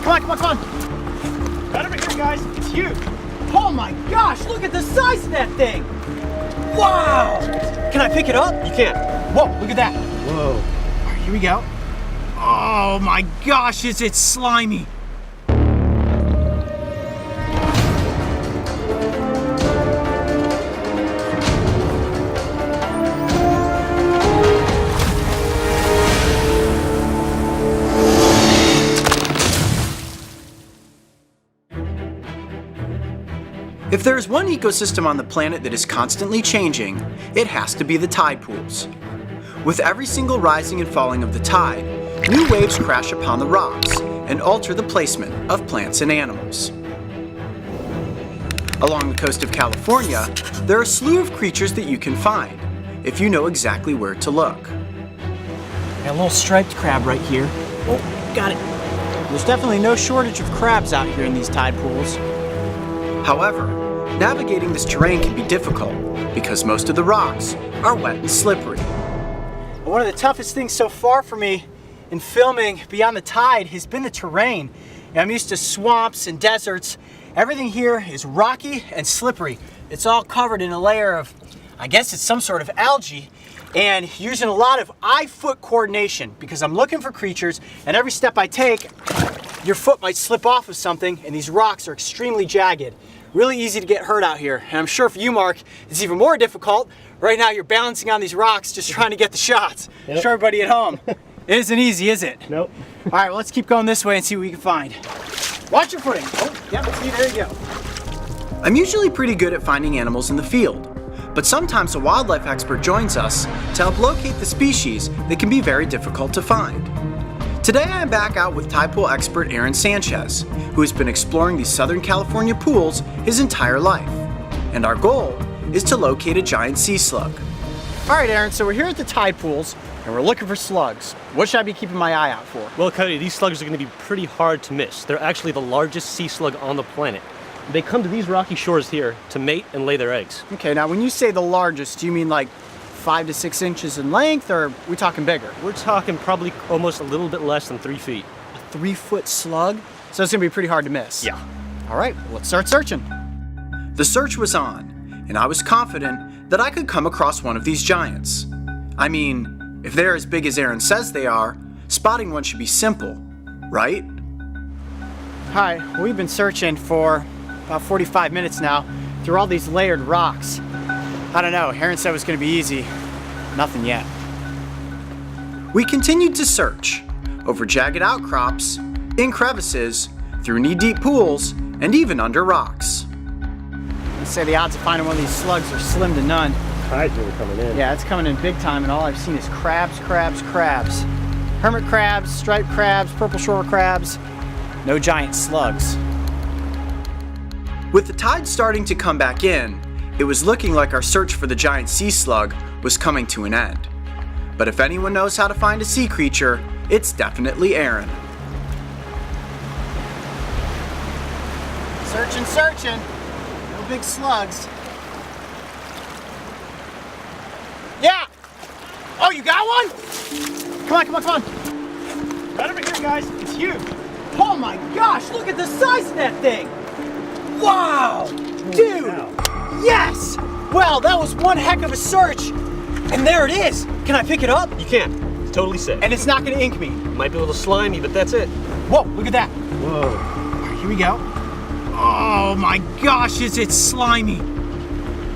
Come on, come on, come on. Right over here, guys. It's huge. Oh my gosh, look at the size of that thing. Wow. Can I pick it up? You can't. Whoa, look at that. Whoa. All right, here we go. Oh my gosh, is it slimy. If there is one ecosystem on the planet that is constantly changing, it has to be the tide pools. With every single rising and falling of the tide, new waves crash upon the rocks and alter the placement of plants and animals. Along the coast of California, there are a slew of creatures that you can find, if you know exactly where to look. Got a little striped crab right here. Oh, got it. There's definitely no shortage of crabs out here in these tide pools. However, navigating this terrain can be difficult because most of the rocks are wet and slippery. One of the toughest things so far for me in filming Beyond the Tide has been the terrain. I'm used to swamps and deserts. Everything here is rocky and slippery. It's all covered in a layer of, I guess it's some sort of algae, and using a lot of eye-foot coordination because I'm looking for creatures, and every step I take, your foot might slip off of something, and these rocks are extremely jagged. Really easy to get hurt out here. And I'm sure for you, Mark, it's even more difficult. Right now you're balancing on these rocks just trying to get the shots. Yep. Show everybody at home. It isn't easy, is it? Nope. All right, well, let's keep going this way and see what we can find. Watch your footing. Oh, yep, see, there you go. I'm usually pretty good at finding animals in the field, but sometimes a wildlife expert joins us to help locate the species that can be very difficult to find. Today I am back out with tide pool expert Aaron Sanchez, who has been exploring these Southern California pools his entire life. And our goal is to locate a giant sea slug. All right, Aaron, so we're here at the tide pools and we're looking for slugs. What should I be keeping my eye out for? Well, Cody, these slugs are going to be pretty hard to miss. They're actually the largest sea slug on the planet. They come to these rocky shores here to mate and lay their eggs. Okay, now when you say the largest, do you mean like 5 to 6 inches in length, or are we talking bigger? We're talking probably almost a little bit less than 3 feet. A 3-foot slug? So it's gonna be pretty hard to miss. Yeah. All right, well, let's start searching. The search was on, and I was confident that I could come across one of these giants. I mean, if they're as big as Aaron says they are, spotting one should be simple, right? Hi, we've been searching for about 45 minutes now through all these layered rocks. I don't know, Aaron said it was gonna be easy. Nothing yet. We continued to search over jagged outcrops, in crevices, through knee-deep pools, and even under rocks. I'd say the odds of finding one of these slugs are slim to none. Tide's really coming in. Yeah, it's coming in big time, and all I've seen is crabs, crabs, crabs. Hermit crabs, striped crabs, purple shore crabs. No giant slugs. With the tide starting to come back in, it was looking like our search for the giant sea slug was coming to an end. But if anyone knows how to find a sea creature, it's definitely Aaron. Searching, searching. No big slugs. Yeah! Oh, you got one? Come on, come on, come on. Right over here, guys. It's huge. Oh my gosh, look at the size of that thing. Wow! Dude! Yes! Well, that was one heck of a search. And there it is. Can I pick it up? You can. It's totally safe. And it's not gonna ink me. It might be a little slimy, but that's it. Whoa, look at that. Whoa. All right, here we go. Oh my gosh, is it slimy.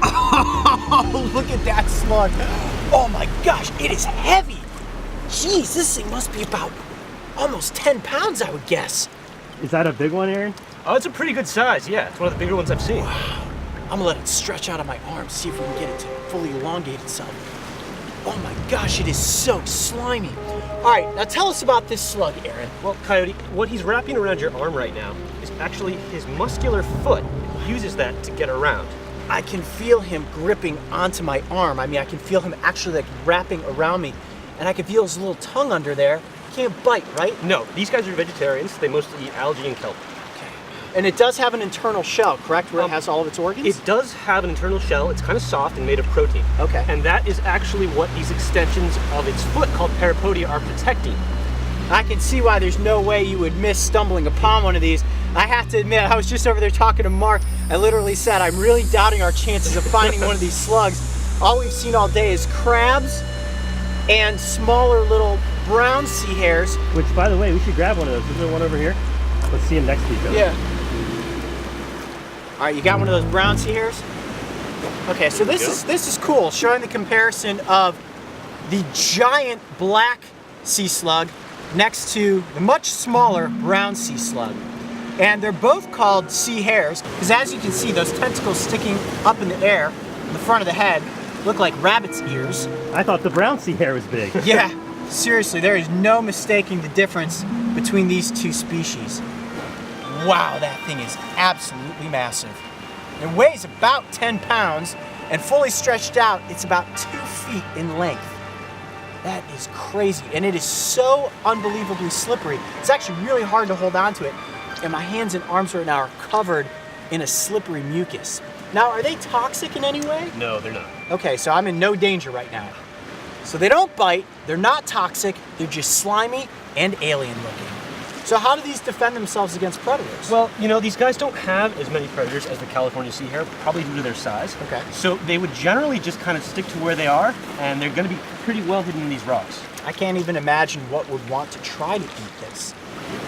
Oh, look at that slug. Oh my gosh, it is heavy. Jeez, this thing must be about almost 10 pounds, I would guess. Is that a big one, Aaron? Oh, it's a pretty good size, yeah. It's one of the bigger ones I've seen. Wow. I'm gonna let it stretch out of my arm, see if we can get it to fully elongate itself. Oh my gosh, it is so slimy. All right, now tell us about this slug, Aaron. Well, Coyote, what he's wrapping around your arm right now is actually his muscular foot. He uses that to get around. I can feel him gripping onto my arm. I mean, I can feel him actually like wrapping around me, and I can feel his little tongue under there. He can't bite, right? No, these guys are vegetarians. They mostly eat algae and kelp. And it does have an internal shell, correct, where it has all of its organs? It does have an internal shell. It's kind of soft and made of protein. Okay. And that is actually what these extensions of its foot, called parapodia, are protecting. I can see why there's no way you would miss stumbling upon one of these. I have to admit, I was just over there talking to Mark. I literally said, I'm really doubting our chances of finding one of these slugs. All we've seen all day is crabs and smaller little brown sea hares. Which, by the way, we should grab one of those. Isn't there one over here? Let's see them next to each other. Yeah. All right, you got one of those brown sea hares? Okay, so this is cool, showing the comparison of the giant black sea slug next to the much smaller brown sea slug. And they're both called sea hares, because as you can see, those tentacles sticking up in the air in the front of the head look like rabbit's ears. I thought the brown sea hare was big. Yeah, seriously, there is no mistaking the difference between these two species. Wow, that thing is absolutely massive. It weighs about 10 pounds, and fully stretched out, it's about 2 feet in length. That is crazy, and it is so unbelievably slippery. It's actually really hard to hold on to it, and my hands and arms right now are covered in a slippery mucus. Now, are they toxic in any way? No, they're not. Okay, so I'm in no danger right now. So they don't bite, they're not toxic, they're just slimy and alien looking. So how do these defend themselves against predators? Well, you know, these guys don't have as many predators as the California sea hare, probably due to their size. Okay. So they would generally just kind of stick to where they are, and they're going to be pretty well hidden in these rocks. I can't even imagine what would want to try to eat this.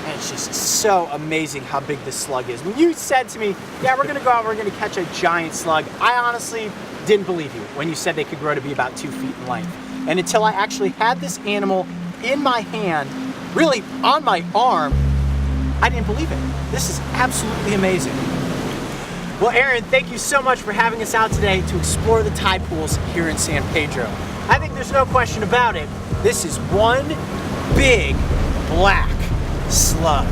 And it's just so amazing how big this slug is. When you said to me, yeah, we're gonna go out, we're gonna catch a giant slug, I honestly didn't believe you when you said they could grow to be about 2 feet in length. And until I actually had this animal in my hand, really on my arm, I didn't believe it. This is absolutely amazing. Well, Aaron, thank you so much for having us out today to explore the tide pools here in San Pedro. I think there's no question about it. This is one big black slug.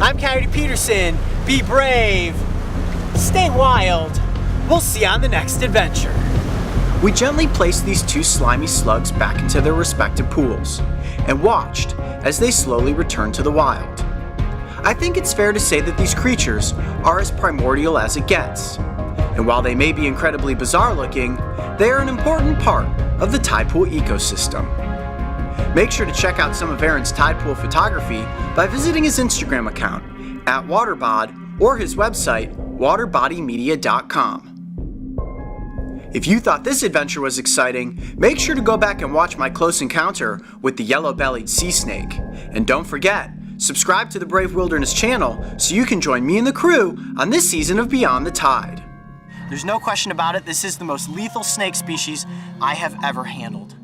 I'm Coyote Peterson. Be brave. Stay wild. We'll see you on the next adventure. We gently placed these two slimy slugs back into their respective pools and watched as they slowly returned to the wild. I think it's fair to say that these creatures are as primordial as it gets. And while they may be incredibly bizarre looking, they are an important part of the tide pool ecosystem. Make sure to check out some of Aaron's tide pool photography by visiting his Instagram account @waterbod or his website waterbodymedia.com. If you thought this adventure was exciting, make sure to go back and watch my close encounter with the yellow-bellied sea snake. And don't forget, subscribe to the Brave Wilderness channel so you can join me and the crew on this season of Beyond the Tide. There's no question about it, this is the most lethal snake species I have ever handled.